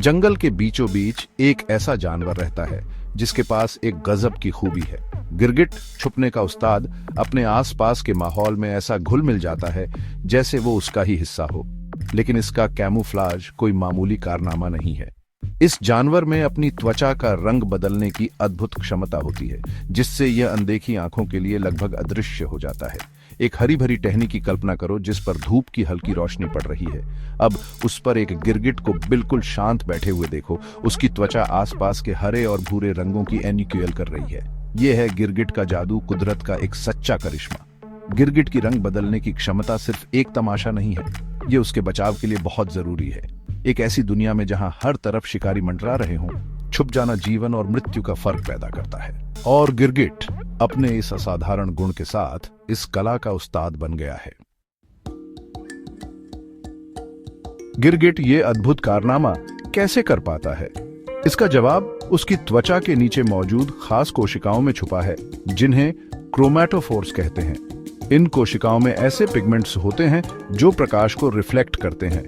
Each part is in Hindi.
जंगल के बीचों बीच एक ऐसा जानवर रहता है जिसके पास एक गजब की खूबी है। गिरगिट, छुपने का उस्ताद, अपने आसपास के माहौल में ऐसा घुल मिल जाता है जैसे वो उसका ही हिस्सा हो। लेकिन इसका कैमूफ्लाज कोई मामूली कारनामा नहीं है। इस जानवर में अपनी त्वचा का रंग बदलने की अद्भुत क्षमता होती है, जिससे यह अनदेखी आंखों के लिए लगभग अदृश्य हो जाता है। एक हरी भरी टहनी की कल्पना करो जिस पर धूप की हल्की रोशनी पड़ रही है। अब उस पर एक गिरगिट को बिल्कुल शांत बैठे हुए देखो। उसकी त्वचा आसपास के हरे और भूरे रंगों की एनिक्यूएल कर रही है। यह है गिरगिट का जादू, कुदरत का एक सच्चा करिश्मा। गिरगिट की रंग बदलने की क्षमता सिर्फ एक तमाशा नहीं है, ये उसके बचाव के लिए बहुत जरूरी है। एक ऐसी दुनिया में जहां हर तरफ शिकारी मंडरा रहे हों, छुप जाना जीवन और मृत्यु का फर्क पैदा करता है। और गिरगिट अपने इस असाधारण गुण के साथ इस कला का उस्ताद बन गया है। गिरगिट ये अद्भुत कारनामा कैसे कर पाता है? इसका जवाब उसकी त्वचा के नीचे मौजूद खास कोशिकाओं में छुपा है, जिन्हें क्रोमैटोफोर्स कहते हैं। इन कोशिकाओं में ऐसे पिगमेंट्स होते हैं जो प्रकाश को रिफ्लेक्ट करते हैं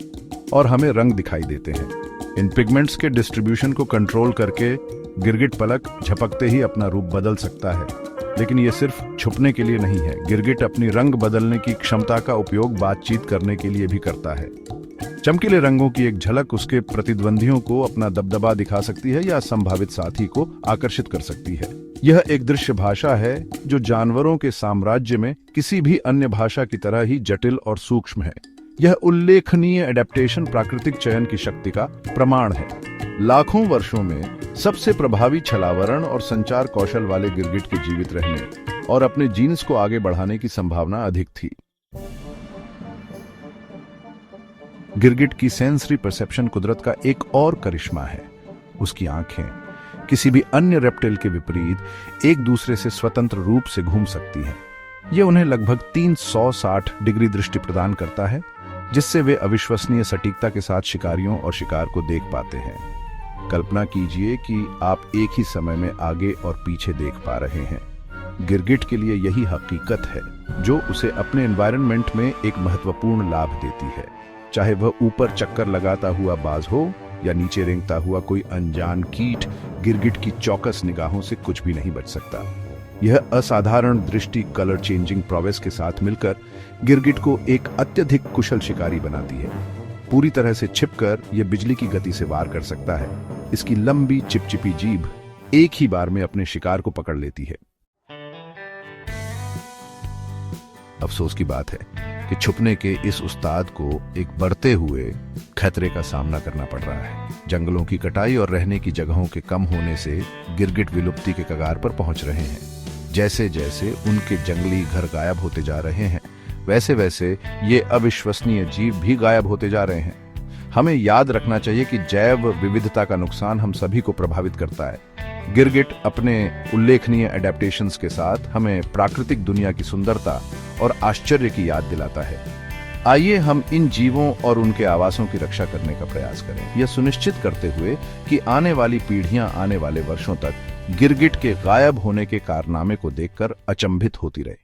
और हमें रंग दिखाई देते हैं। इन पिगमेंट्स के डिस्ट्रीब्यूशन को कंट्रोल करके गिरगिट पलक झपकते ही अपना रूप बदल सकता है। लेकिन ये सिर्फ छुपने के लिए नहीं है। गिरगिट अपनी रंग बदलने की क्षमता का उपयोग बातचीत करने के लिए भी करता है। चमकीले रंगों की एक झलक उसके प्रतिद्वंदियों को अपना दबदबा दिखा सकती है या संभावित साथी को आकर्षित कर सकती है। यह एक दृश्य भाषा है जो जानवरों के साम्राज्य में किसी भी अन्य भाषा की तरह ही जटिल और सूक्ष्म है। यह उल्लेखनीय एडेप्टेशन प्राकृतिक चयन की शक्ति का प्रमाण है। लाखों वर्षों में सबसे प्रभावी छलावरण और संचार कौशल वाले गिरगिट के जीवित रहने और अपने जीन्स को आगे बढ़ाने की संभावना अधिक थी। गिरगिट की सेंसरी परसेप्शन कुदरत का एक और करिश्मा है। उसकी आंखें किसी भी अन्य रेप्टिल के विपरीत एक दूसरे से स्वतंत्र रूप से घूम सकती हैं। यह उन्हें लगभग 360 डिग्री दृष्टि प्रदान करता है, जिससे वे अविश्वसनीय सटीकता के साथ शिकारियों और शिकार को देख पाते हैं। कल्पना कीजिए कि आप एक ही समय में आगे और पीछे देख पा रहे हैं। गिरगिट के लिए यही हकीकत है जो उसे अपने एनवायरनमेंट में एक महत्वपूर्ण लाभ देती है। चाहे वह ऊपर चक्कर लगाता हुआ बाज हो या नीचे रेंगता हुआ कोई अनजान कीट, गिरगिट की चौकस निगाहों से कुछ भी नहीं बच सकता। यह असाधारण दृष्टि कलर चेंजिंग प्रोवेस के साथ मिलकर गिरगिट को एक अत्यधिक कुशल शिकारी बनाती है। पूरी तरह से छिपकर यह बिजली की गति से वार कर सकता है। इसकी लंबी चिपचिपी जीभ एक ही बार में अपने शिकार को पकड़ लेती है। अफसोस की बात है कि छुपने के इस उस्ताद को एक बढ़ते हुए खतरे का सामना करना पड़ रहा है। जंगलों की कटाई और रहने की जगहों के कम होने से गिरगिट विलुप्ति के कगार पर पहुंच रहे हैं। जैसे जैसे उनके जंगली घर गायब होते जा रहे हैं, वैसे वैसे ये अविश्वसनीय जीव भी गायब होते जा रहे हैं। हमें याद रखना चाहिए कि जैव विविधता का नुकसान हम सभी को प्रभावित करता है। गिरगिट अपने उल्लेखनीय एडेप्टेशंस के साथ हमें प्राकृतिक दुनिया की सुंदरता और आश्चर्य की याद दिलाता है। आइए हम इन जीवों और उनके आवासों की रक्षा करने का प्रयास करें, यह सुनिश्चित करते हुए कि आने वाली पीढ़ियां आने वाले वर्षों तक गिरगिट के गायब होने के कारनामे को देखकर अचंभित होती रहे।